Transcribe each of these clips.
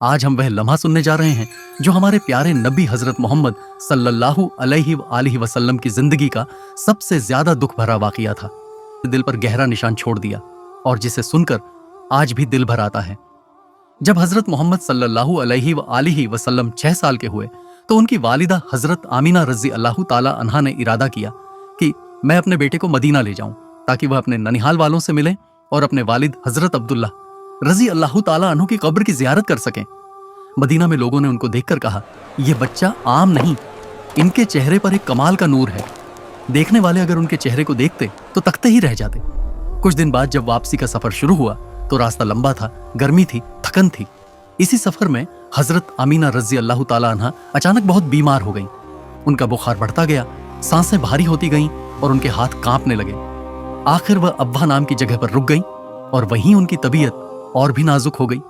آج ہم وہ لمحہ سننے جا رہے ہیں جو ہمارے پیارے نبی حضرت محمد صلی اللہ علیہ وسلم کی زندگی کا سب سے زیادہ دکھ بھرا واقعہ تھا، دل پر گہرا نشان چھوڑ دیا اور جسے سن کر آج بھی دل بھر آتا ہے۔ جب حضرت محمد صلی اللہ علیہ وسلم 6 سال کے ہوئے تو ان کی والدہ حضرت آمینہ رضی اللہ تعالی عنہا نے ارادہ کیا کہ میں اپنے بیٹے کو مدینہ لے جاؤں تاکہ وہ اپنے ننیحال والوں سے ملیں اور اپنے والد حضرت عبداللہ رضی اللہ تعالی عنہ کی قبر کی زیارت کر سکیں۔ مدینہ میں لوگوں نے ان کو دیکھ کر کہا، یہ بچہ عام نہیں، ان کے چہرے پر ایک کمال کا نور ہے۔ دیکھنے والے اگر ان کے چہرے کو دیکھتے تو تکتے ہی رہ جاتے۔ کچھ دن بعد جب واپسی کا سفر شروع ہوا تو راستہ لمبا تھا، گرمی تھی، تھکن تھی۔ اسی سفر میں حضرت آمینہ رضی اللہ تعالی عنہ اچانک بہت بیمار ہو گئیں۔ ان کا بخار بڑھتا گیا، سانسیں بھاری ہوتی گئیں اور ان کے ہاتھ کانپنے لگے۔ آخر وہ ابا نام کی جگہ پر رک گئیں اور وہیں ان کی طبیعت اور بھی نازک ہو گئی۔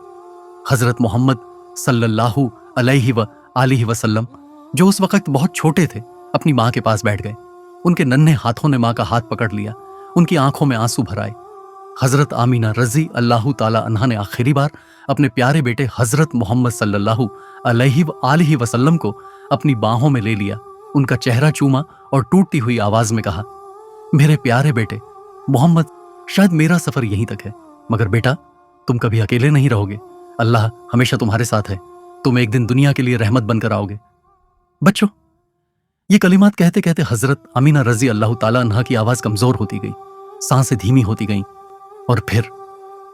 حضرت محمد صلی اللہ علیہ وسلم جو اس وقت بہت چھوٹے تھے اپنی ماں کے پاس بیٹھ گئے۔ ان کے ننھے ہاتھوں نے ماں کا ہاتھ پکڑ لیا، ان کی آنکھوں میں آنسو بھر آئے۔ حضرت آمینہ رضی اللہ تعالی عنہا نے آخری بار اپنے پیارے بیٹے حضرت محمد صلی اللہ علیہ وسلم کو اپنی باہوں میں لے لیا، ان کا چہرہ چوما اور ٹوٹتی ہوئی آواز میں کہا، میرے پیارے بیٹے محمد، شاید میرا سفر یہیں تک ہے، مگر بیٹا تم کبھی اکیلے نہیں رہو گے، اللہ ہمیشہ تمہارے ساتھ ہے، تم ایک دن دنیا کے لیے رحمت بن کر آؤ گے۔ بچوں، یہ کلمات کہتے کہتے حضرت آمینہ رضی اللہ تعالی عنہا کی آواز کمزور ہوتی گئی، سانسیں دھیمی ہوتی گئیں اور پھر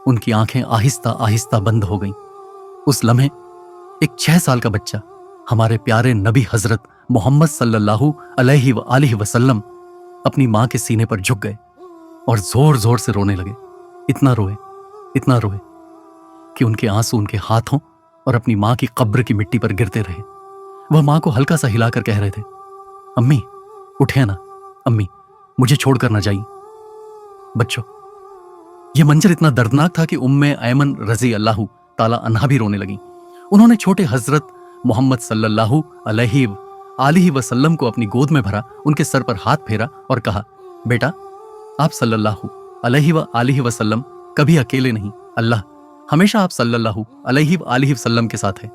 ان کی آنکھیں آہستہ آہستہ بند ہو گئیں۔ اس لمحے ایک 6 سال کا بچہ ہمارے پیارے نبی حضرت محمد صلی اللہ علیہ وسلم اپنی ماں کے سینے پر جھک گئے اور زور زور سے رونے لگے۔ اتنا روئے کہ ان کے آنسو ان کے ہاتھوں اور اپنی ماں کی قبر کی مٹی پر گرتے رہے۔ وہ ماں کو ہلکا سا ہلا کر کہہ رہے تھے، امی اٹھے نا، امی مجھے چھوڑ کر نہ جائیں۔ بچوں، یہ منظر اتنا دردناک تھا کہ ام ایمن رضی اللہ تعالی عنہا بھی رونے لگیں۔ انہوں نے چھوٹے حضرت محمد صلی اللہ علیہ وسلم کو اپنی گود میں بھرا، ان کے سر پر ہاتھ پھیرا اور کہا، بیٹا آپ صلی اللہ علیہ وسلم کبھی اکیلے نہیں، اللہ ہمیشہ آپ صلی اللہ علیہ وسلم کے ساتھ ہے۔